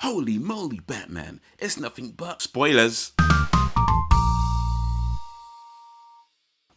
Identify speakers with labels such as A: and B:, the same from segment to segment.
A: Holy moly, Batman, it's nothing but spoilers.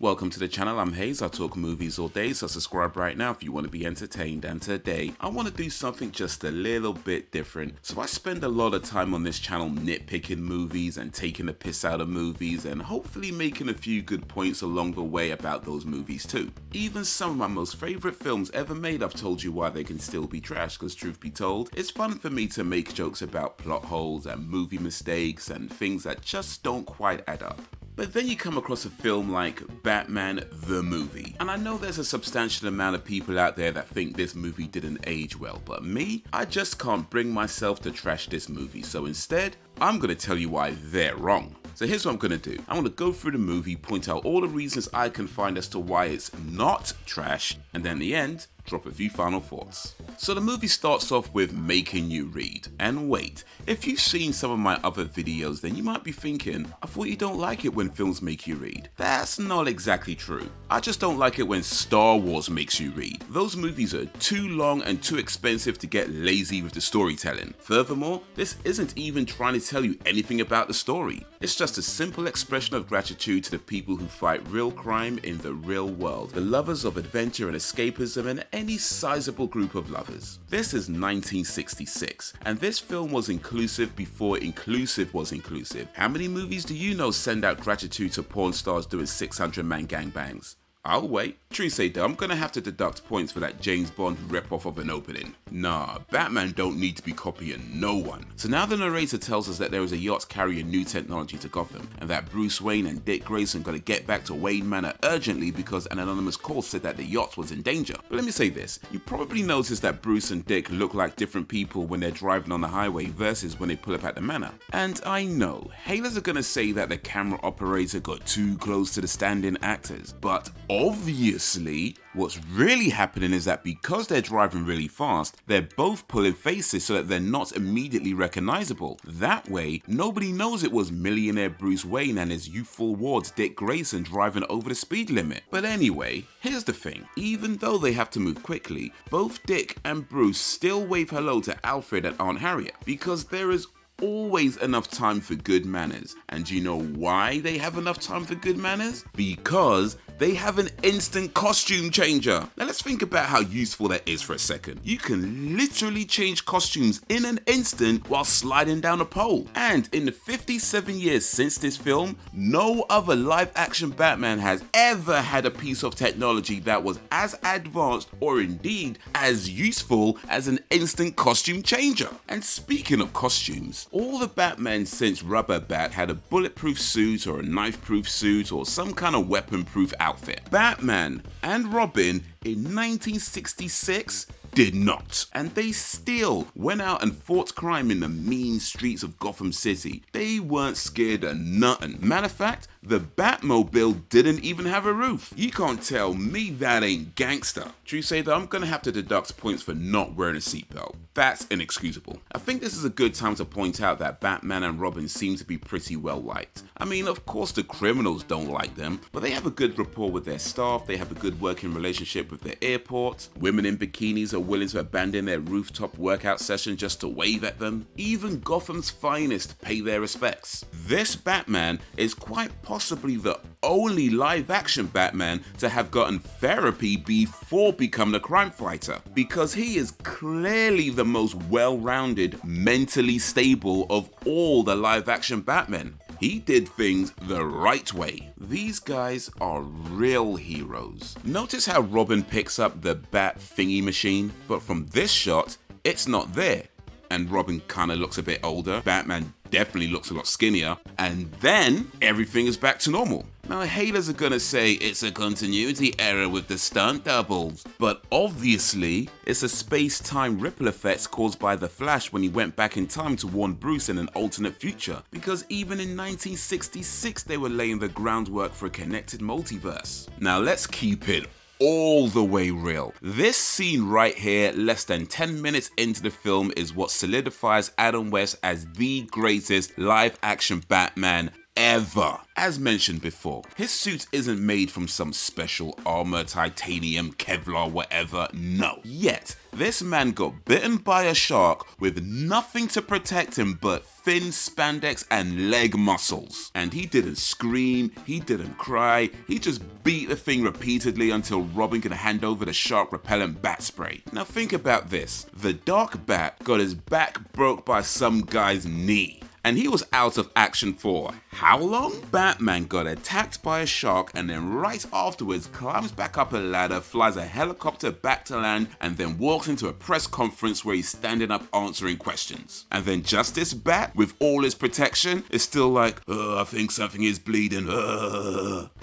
A: Welcome to the channel, I'm Hayes, I talk movies all day, so subscribe right now if you want to be entertained. And today, I want to do something just a little bit different. So I spend a lot of time on this channel nitpicking movies and taking the piss out of movies and hopefully making a few good points along the way about those movies too. Even some of my most favourite films ever made, I've told you why they can still be trash, because truth be told, it's fun for me to make jokes about plot holes and movie mistakes and things that just don't quite add up. But then you come across a film like Batman the movie. And I know there's a substantial amount of people out there that think this movie didn't age well, but me, I just can't bring myself to trash this movie. So instead, I'm going to tell you why they're wrong. So here's what I'm going to do. I'm going to go through the movie, point out all the reasons I can find as to why it's not trash, and then at the end, drop a few final thoughts. So the movie starts off with making you read. And wait, if you've seen some of my other videos, then you might be thinking, I thought you don't like it when films make you read. That's not exactly true. I just don't like it when Star Wars makes you read. Those movies are too long and too expensive to get lazy with the storytelling. Furthermore, this isn't even trying to tell you anything about the story. It's just a simple expression of gratitude to the people who fight real crime in the real world, the lovers of adventure and escapism, and any sizable group of lovers. This is 1966, and this film was inclusive before inclusive was inclusive. How many movies do you know send out gratitude to porn stars doing 600-man gangbangs? I'll wait. Truth say though, I'm gonna have to deduct points for that James Bond rip-off of an opening. Nah, Batman don't need to be copying no one. So now the narrator tells us that there is a yacht carrying new technology to Gotham, and that Bruce Wayne and Dick Grayson gotta get back to Wayne Manor urgently because an anonymous call said that the yacht was in danger. But let me say this, you probably noticed that Bruce and Dick look like different people when they're driving on the highway versus when they pull up at the manor. And I know, haters are gonna say that the camera operator got too close to the stand-in actors, but obviously, what's really happening is that because they're driving really fast, they're both pulling faces so that they're not immediately recognizable. That way, nobody knows it was millionaire Bruce Wayne and his youthful ward Dick Grayson driving over the speed limit. But anyway, here's the thing. Even though they have to move quickly, both Dick and Bruce still wave hello to Alfred and Aunt Harriet, because there is always enough time for good manners. And do you know why they have enough time for good manners? Because they have an instant costume changer. Now let's think about how useful that is for a second. You can literally change costumes in an instant while sliding down a pole. And in the 57 years since this film, no other live action Batman has ever had a piece of technology that was as advanced or indeed as useful as an instant costume changer. And speaking of costumes, all the Batman since Rubber Bat had a bulletproof suit or a knife-proof suit or some kind of weapon-proof outfit. Batman and Robin in 1966 did not. And they still went out and fought crime in the mean streets of Gotham City. They weren't scared of nothing. Matter of fact, the Batmobile didn't even have a roof. You can't tell me that ain't gangster. True say that I'm gonna have to deduct points for not wearing a seatbelt. That's inexcusable. I think this is a good time to point out that Batman and Robin seem to be pretty well liked. I mean, of course the criminals don't like them, but they have a good rapport with their staff, they have a good working relationship with their airport. Women in bikinis are willing to abandon their rooftop workout session just to wave at them. Even Gotham's finest pay their respects. This Batman is quite possibly the only live-action Batman to have gotten therapy before becoming a crime fighter, because he is clearly the most well-rounded, mentally stable of all the live-action Batmen. He did things the right way. These guys are real heroes. Notice how Robin picks up the bat thingy machine, but from this shot, it's not there. And Robin kinda looks a bit older, Batman definitely looks a lot skinnier, and then everything is back to normal. Now haters are gonna say it's a continuity error with the stunt doubles, but obviously it's a space-time ripple effect caused by the Flash when he went back in time to warn Bruce in an alternate future, because even in 1966 they were laying the groundwork for a connected multiverse. Now let's keep it all the way real. This scene right here, less than 10 minutes into the film, is what solidifies Adam West as the greatest live action Batman ever. As mentioned before, his suit isn't made from some special armor, titanium, Kevlar, whatever, no. Yet, this man got bitten by a shark with nothing to protect him but thin spandex and leg muscles. And he didn't scream, he didn't cry, he just beat the thing repeatedly until Robin could hand over the shark repellent bat spray. Now think about this, the Dark Bat got his back broke by some guy's knee. And he was out of action for how long? Batman got attacked by a shark and then right afterwards climbs back up a ladder, flies a helicopter back to land, and then walks into a press conference where he's standing up answering questions. And then Justice Bat, with all his protection, is still like, I think something is bleeding.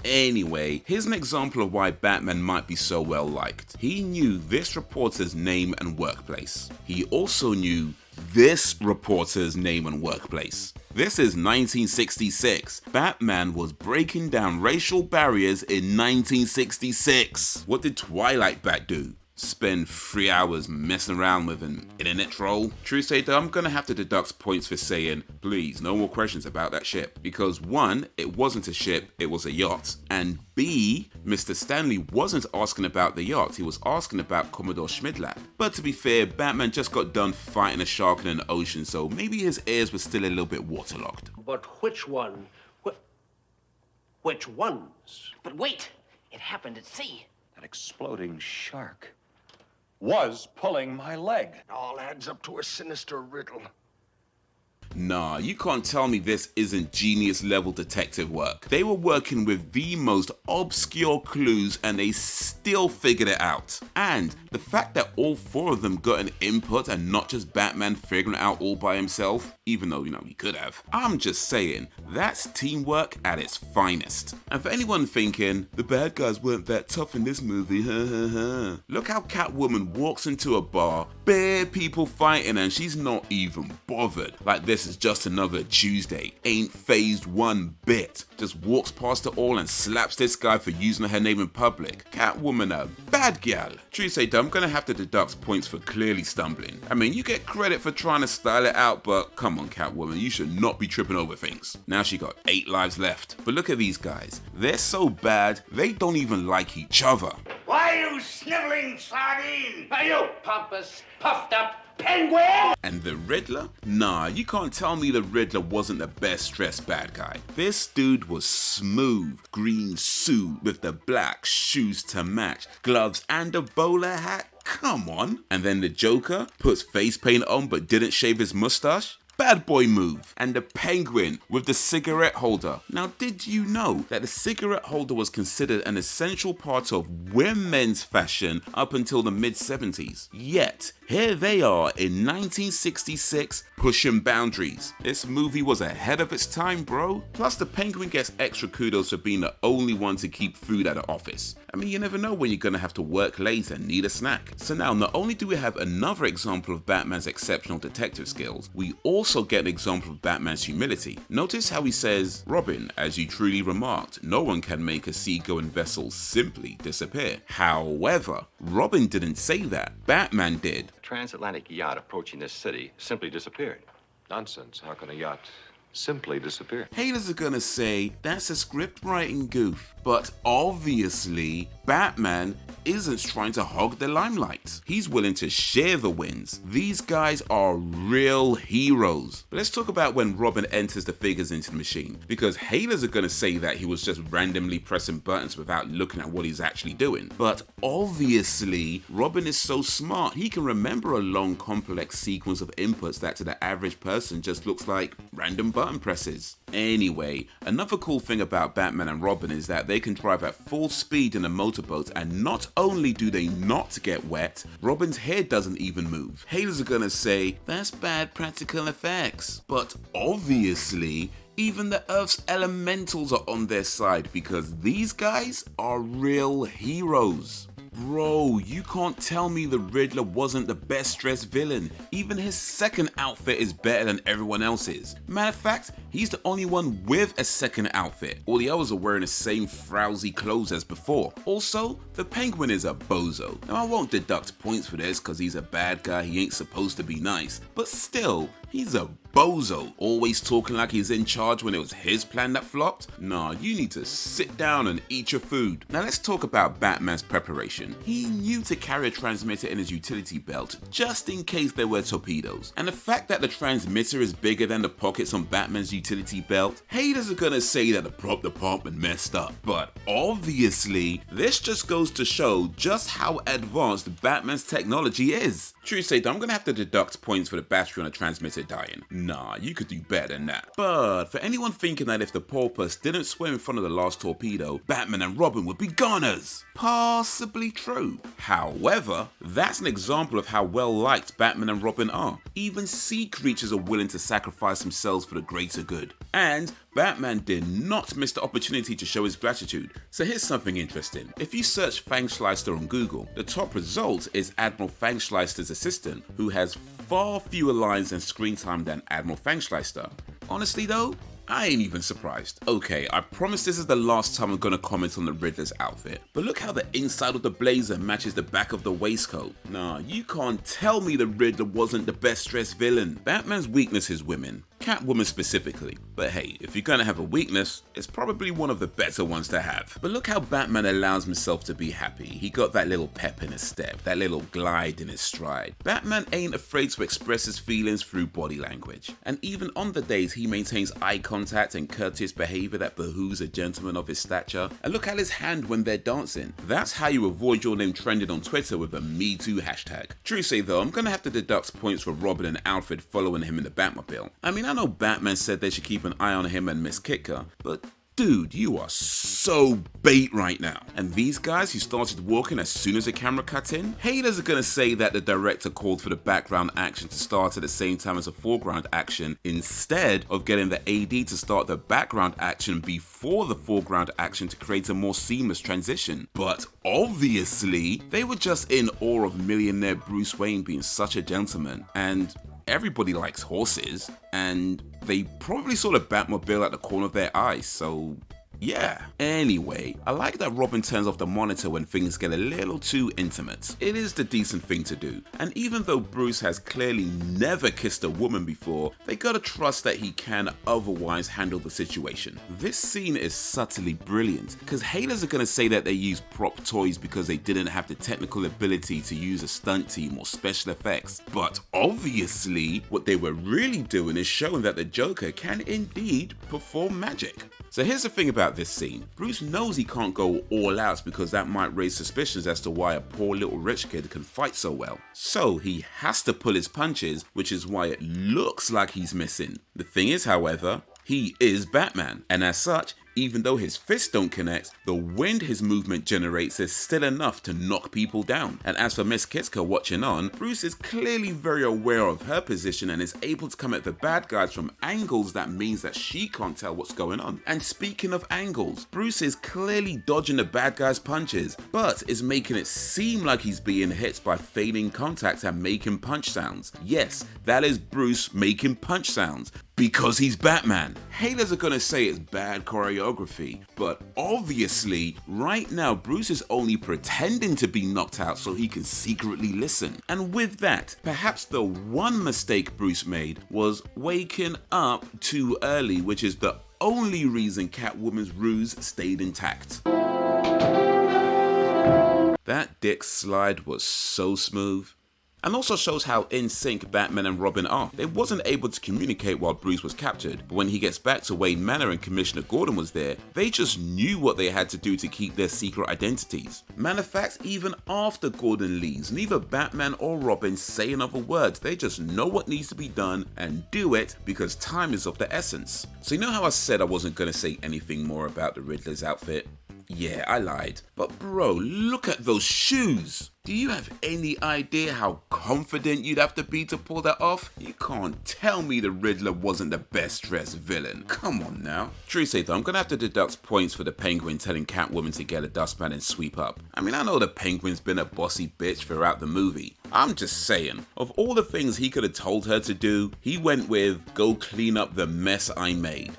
A: Anyway, here's an example of why Batman might be so well liked. He knew this reporter's name and workplace. He also knew this reporter's name and workplace. This is 1966. Batman was breaking down racial barriers in 1966. What did Twilight Bat do? Spend 3 hours messing around with an internet troll? True say though, I'm gonna have to deduct points for saying, please, no more questions about that ship. Because one, it wasn't a ship, it was a yacht. And B, Mr. Stanley wasn't asking about the yacht, he was asking about Commodore Schmidlap. But to be fair, Batman just got done fighting a shark in an ocean, so maybe his ears were still a little bit waterlogged.
B: But which one? Which ones?
C: But wait, it happened at sea.
D: That exploding shark was pulling my leg.
B: All adds up to a sinister riddle.
A: Nah, you can't tell me this isn't genius level detective work. They were working with the most obscure clues and they still figured it out. And the fact that all four of them got an input and not just Batman figuring it out all by himself, even though, he could have. I'm just saying, that's teamwork at its finest. And for anyone thinking, the bad guys weren't that tough in this movie, look how Catwoman walks into a bar, bare people fighting and she's not even bothered. Like this is just another Tuesday, ain't phased one bit. Just walks past it all and slaps this guy for using her name in public. Catwoman a bad gal. True say though, I'm gonna have to deduct points for clearly stumbling. I mean, you get credit for trying to style it out, but come on Catwoman, you should not be tripping over things. Now she got 8 lives left. But look at these guys. They're so bad, they don't even like each other.
E: Why you sniveling sardine? Are you pompous, puffed up penguin?
A: And the Riddler? Nah, you can't tell me the Riddler wasn't the best dressed bad guy. This dude was smooth, green suit with the black shoes to match, gloves and a bowler hat. Come on. And then the Joker puts face paint on but didn't shave his mustache. Bad boy move. And the Penguin with the cigarette holder. Now, did you know that the cigarette holder was considered an essential part of women's fashion up until the mid-70s? Yet, here they are in 1966 pushing boundaries. This movie was ahead of its time, bro. Plus, the Penguin gets extra kudos for being the only one to keep food at the office. I mean, you never know when you're gonna have to work late and need a snack. So now, not only do we have another example of Batman's exceptional detective skills, we also get an example of Batman's humility. Notice how he says, Robin, as you truly remarked, no one can make a seagoing vessel simply disappear. However, Robin didn't say that. Batman did.
F: A transatlantic yacht approaching this city simply disappeared.
D: Nonsense. How can a yacht simply disappear?
A: Haters are gonna say that's a script writing goof, but obviously Batman isn't trying to hog the limelight. He's willing to share the wins. These guys are real heroes. But let's talk about when Robin enters the figures into the machine, because haters are gonna say that he was just randomly pressing buttons without looking at what he's actually doing. But obviously, Robin is so smart, he can remember a long complex sequence of inputs that to the average person just looks like random button presses. Anyway, another cool thing about Batman and Robin is that they can drive at full speed in a motorboat, and not only do they not get wet, Robin's hair doesn't even move. Haters are gonna say, that's bad practical effects. But obviously, even the Earth's elementals are on their side because these guys are real heroes. Bro, you can't tell me the Riddler wasn't the best dressed villain. Even his second outfit is better than everyone else's. Matter of fact, He's the only one with a second outfit. All the others are wearing the same frowsy clothes as before. Also, the Penguin is a bozo. Now I won't deduct points for this because he's a bad guy, he ain't supposed to be nice, but still, he's a bozo, always talking like he's in charge when it was his plan that flopped. Nah, you need to sit down and eat your food. Now let's talk about Batman's preparation. He knew to carry a transmitter in his utility belt just in case there were torpedoes. And the fact that the transmitter is bigger than the pockets on Batman's utility belt, haters are gonna say that the prop department messed up. But obviously, this just goes to show just how advanced Batman's technology is. True say though, I'm gonna have to deduct points for the battery on a transmitter dying. Nah, you could do better than that. But for anyone thinking that if the porpoise didn't swim in front of the last torpedo, Batman and Robin would be goners, possibly true. However, that's an example of how well liked Batman and Robin are. Even sea creatures are willing to sacrifice themselves for the greater good. And Batman did not miss the opportunity to show his gratitude. So here's something interesting. If you search Fangschleister on Google, the top result is Admiral Fangschleister's assistant, who has far fewer lines and screen time than Admiral Fangschleister. Honestly though, I ain't even surprised. Okay, I promise this is the last time I'm gonna comment on the Riddler's outfit, but look how the inside of the blazer matches the back of the waistcoat. Nah, you can't tell me the Riddler wasn't the best dressed villain. Batman's weakness is women. Catwoman specifically. But hey, if you're gonna have a weakness, it's probably one of the better ones to have. But look how Batman allows himself to be happy. He got that little pep in his step, that little glide in his stride. Batman ain't afraid to express his feelings through body language. And even on the days he maintains eye contact and courteous behavior that behooves a gentleman of his stature. And look at his hand when they're dancing. That's how you avoid your name trending on Twitter with a Me Too hashtag. True say though, I'm gonna have to deduct points for Robin and Alfred following him in the Batmobile. I mean, I know Batman said they should keep an eye on him and Miss Kitka, but dude, you are so bait right now. And these guys who started walking as soon as the camera cut in? Haters are gonna say that the director called for the background action to start at the same time as the foreground action instead of getting the AD to start the background action before the foreground action to create a more seamless transition. But obviously, they were just in awe of millionaire Bruce Wayne being such a gentleman, and everybody likes horses, and they probably saw the Batmobile at the corner of their eye, so yeah. Anyway, I like that Robin turns off the monitor when things get a little too intimate. It is the decent thing to do, and even though Bruce has clearly never kissed a woman before, they gotta trust that he can otherwise handle the situation. This scene is subtly brilliant, because haters are gonna say that they use prop toys because they didn't have the technical ability to use a stunt team or special effects, but obviously what they were really doing is showing that the Joker can indeed perform magic. So here's the thing about this scene. Bruce knows he can't go all out because that might raise suspicions as to why a poor little rich kid can fight so well. So he has to pull his punches, which is why it looks like he's missing. The thing is, however, he is Batman, and as such, even though his fists don't connect, the wind his movement generates is still enough to knock people down. And as for Miss Kitka watching on, Bruce is clearly very aware of her position and is able to come at the bad guys from angles that means that she can't tell what's going on. And speaking of angles, Bruce is clearly dodging the bad guys' punches, but is making it seem like he's being hit by fading contact and making punch sounds. Yes, that is Bruce making punch sounds, because he's Batman. Haters are gonna say it's bad choreography, but obviously, right now Bruce is only pretending to be knocked out so he can secretly listen. And with that, perhaps the one mistake Bruce made was waking up too early, which is the only reason Catwoman's ruse stayed intact. That dick slide was so smooth. And also shows how in sync Batman and Robin are. They wasn't able to communicate while Bruce was captured, but when he gets back to Wayne Manor and Commissioner Gordon was there, they just knew what they had to do to keep their secret identities. Matter of fact, even after Gordon leaves, neither Batman or Robin say another word. They just know what needs to be done and do it because time is of the essence. So you know how I said I wasn't going to say anything more about the Riddler's outfit? Yeah, I lied. But bro, look at those shoes. Do you have any idea how confident you'd have to be to pull that off? You can't tell me the Riddler wasn't the best dressed villain. Come on now. True say though, I'm gonna have to deduct points for the Penguin telling Catwoman to get a dustpan and sweep up. I mean, I know the Penguin's been a bossy bitch throughout the movie. I'm just saying, of all the things he could have told her to do, he went with, go clean up the mess I made.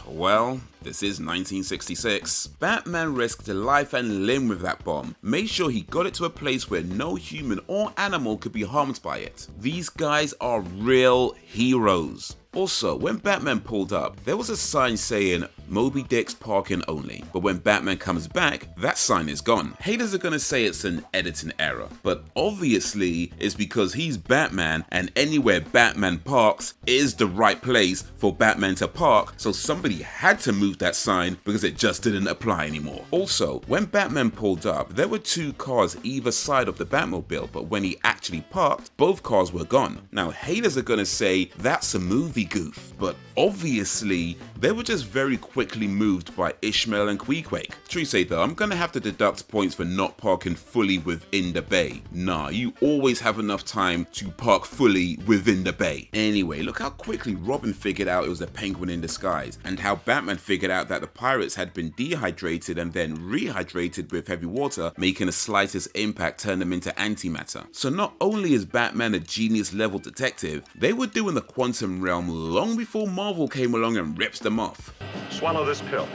A: Well, this is 1966. Batman risked life and limb with that bomb, made sure he got it to a place where no human or animal could be harmed by it. These guys are real heroes. Also, when Batman pulled up, there was a sign saying Moby Dick's parking only, but when Batman comes back, that sign is gone. Haters are gonna say it's an editing error, but obviously it's because he's Batman and anywhere Batman parks is the right place for Batman to park, so somebody had to move that sign because it just didn't apply anymore. Also, when Batman pulled up, there were two cars either side of the Batmobile, but when he actually parked, both cars were gone. Now, haters are gonna say that's a movie goof, but obviously they were just very quickly moved by Ishmael and Queequeg. True say though, I'm gonna have to deduct points for not parking fully within the bay. Nah, you always have enough time to park fully within the bay. Anyway, look how quickly Robin figured out it was a penguin in disguise, and how Batman figured out that the pirates had been dehydrated and then rehydrated with heavy water, making the slightest impact turn them into antimatter. So not only is Batman a genius level detective, they were doing the quantum realm long before Marvel came along and rips them off.
D: Swallow this pill.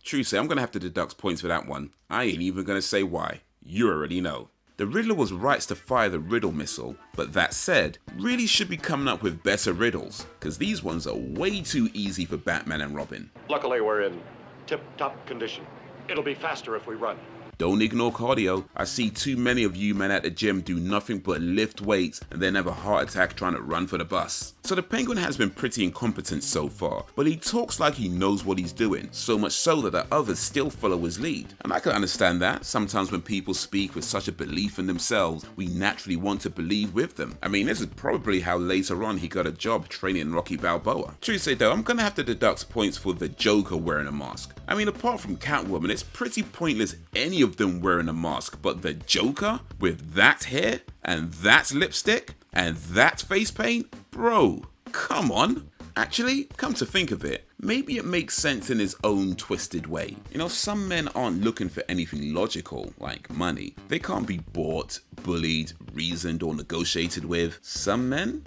A: True say, I'm gonna have to deduct points for that one. I ain't even gonna say why. You already know. The Riddler was right to fire the riddle missile, but that said, really should be coming up with better riddles, cause these ones are way too easy for Batman and Robin.
D: Luckily, we're in tip-top condition. It'll be faster if we run.
A: Don't ignore cardio. I see too many of you men at the gym do nothing but lift weights and then have a heart attack trying to run for the bus. So the Penguin has been pretty incompetent so far, but he talks like he knows what he's doing, so much so that the others still follow his lead. And I can understand that. Sometimes when people speak with such a belief in themselves, we naturally want to believe with them. I mean, this is probably how later on he got a job training Rocky Balboa. True say though, I'm gonna have to deduct points for the Joker wearing a mask. I mean, apart from Catwoman, it's pretty pointless any of them wearing a mask, but the Joker with that hair and that lipstick and that face paint, bro, come on. Actually, come to think of it, maybe it makes sense in his own twisted way. You know, some men aren't looking for anything logical, like money. They can't be bought, bullied, reasoned, or negotiated with. Some men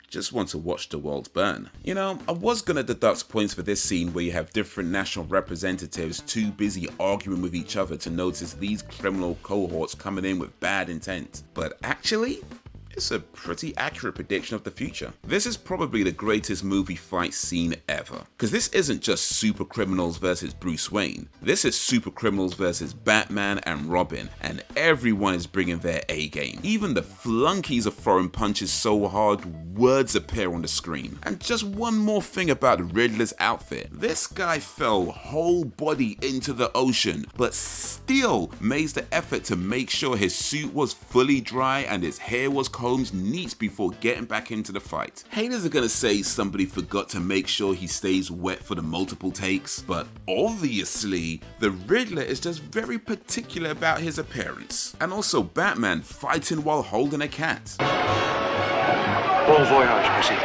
A: just want to watch the world burn. You know, I was gonna deduct points for this scene where you have different national representatives too busy arguing with each other to notice these criminal cohorts coming in with bad intent. But actually, it's a pretty accurate prediction of the future. This is probably the greatest movie fight scene ever. Because this isn't just super criminals versus Bruce Wayne. This is super criminals versus Batman and Robin. And everyone is bringing their A game. Even the flunkies are throwing punches so hard, words appear on the screen. And just one more thing about Riddler's outfit. This guy fell whole body into the ocean, but still made the effort to make sure his suit was fully dry and his hair was combed neat before getting back into the fight. Haters are gonna say somebody forgot to make sure he stays wet for the multiple takes, but obviously the Riddler is just very particular about his appearance. And also Batman fighting while holding a cat.
D: Bon voyage, Pussy.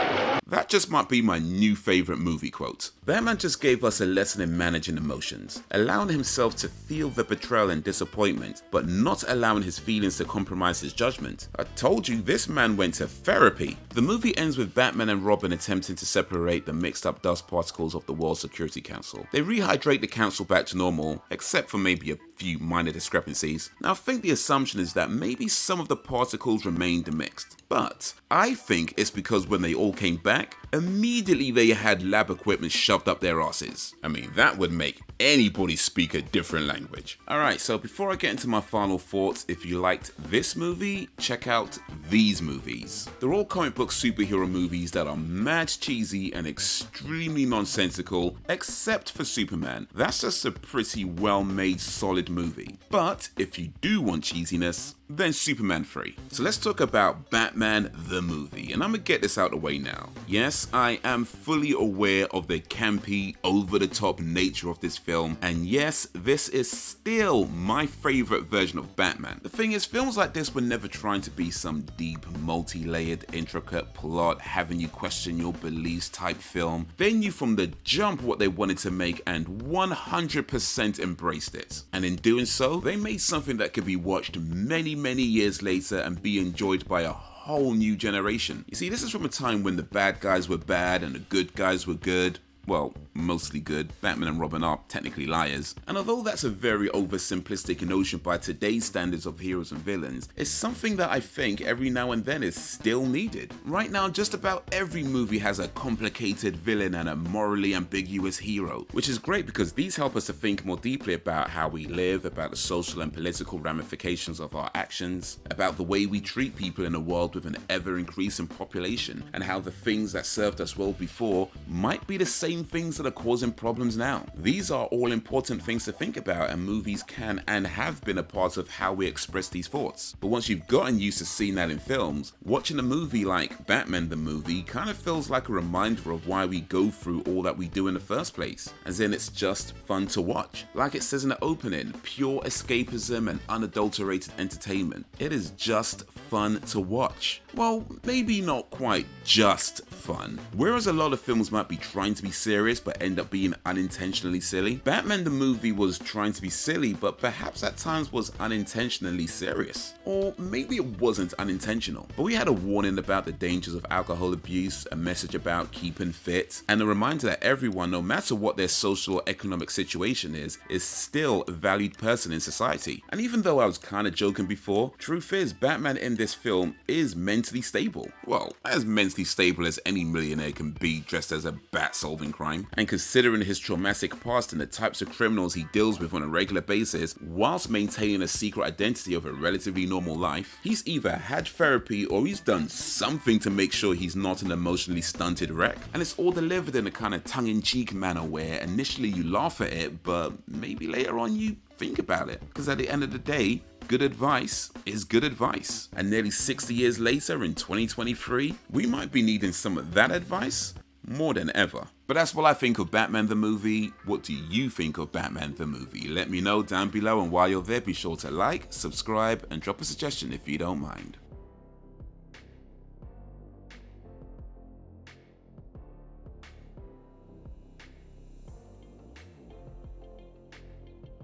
A: That just might be my new favorite movie quote. Batman just gave us a lesson in managing emotions, allowing himself to feel the betrayal and disappointment, but not allowing his feelings to compromise his judgment. I told you this man went to therapy. The movie ends with Batman and Robin attempting to separate the mixed up dust particles of the World Security Council. They rehydrate the council back to normal, except for maybe a few minor discrepancies. Now I think the assumption is that maybe some of the particles remained mixed, but I think it's because when they all came back, immediately they had lab equipment shoved up their asses. I mean, that would make anybody speak a different language. Alright, so before I get into my final thoughts, if you liked this movie, check out these movies. They're all comic book superhero movies that are mad cheesy and extremely nonsensical, except for Superman. That's just a pretty well-made, solid movie. But if you do want cheesiness, then Superman 3. So let's talk about Batman the movie, and I'm gonna get this out of the way now. Yes, I am fully aware of the campy, over-the-top nature of this film, and yes, this is still my favorite version of Batman. The thing is, films like this were never trying to be some deep, multi-layered, intricate plot, having you question your beliefs type film. They knew from the jump what they wanted to make and 100% embraced it. And in doing so, they made something that could be watched many years later and be enjoyed by a whole new generation. You see, this is from a time when the bad guys were bad and the good guys were good. Well, mostly good. Batman and Robin are technically liars. And although that's a very oversimplistic notion by today's standards of heroes and villains, it's something that I think every now and then is still needed. Right now, just about every movie has a complicated villain and a morally ambiguous hero, which is great because these help us to think more deeply about how we live, about the social and political ramifications of our actions, about the way we treat people in a world with an ever-increasing population, and how the things that served us well before might be the same things that are causing problems now. These are all important things to think about, and movies can and have been a part of how we express these thoughts. But once you've gotten used to seeing that in films, watching a movie like Batman the movie kind of feels like a reminder of why we go through all that we do in the first place, as in it's just fun to watch. Like it says in the opening, pure escapism and unadulterated entertainment. It is just fun to watch. Well, maybe not quite just fun. Whereas a lot of films might be trying to be serious but end up being unintentionally silly, Batman the movie was trying to be silly but perhaps at times was unintentionally serious. Or maybe it wasn't unintentional, but we had a warning about the dangers of alcohol abuse, a message about keeping fit, and a reminder that everyone, no matter what their social or economic situation is still a valued person in society. And even though I was kind of joking before, truth is Batman in this film is mentally stable. Well, as mentally stable as any millionaire can be dressed as a bat solving crime. And considering his traumatic past and the types of criminals he deals with on a regular basis, whilst maintaining a secret identity of a relatively normal life, he's either had therapy or he's done something to make sure he's not an emotionally stunted wreck. And it's all delivered in a kind of tongue-in-cheek manner where initially you laugh at it, but maybe later on you think about it. Because at the end of the day, good advice is good advice. And nearly 60 years later in 2023, we might be needing some of that advice more than ever. But that's what I think of Batman the movie. What do you think of Batman the movie? Let me know down below, and while you're there, be sure to like, subscribe, and drop a suggestion if you don't mind.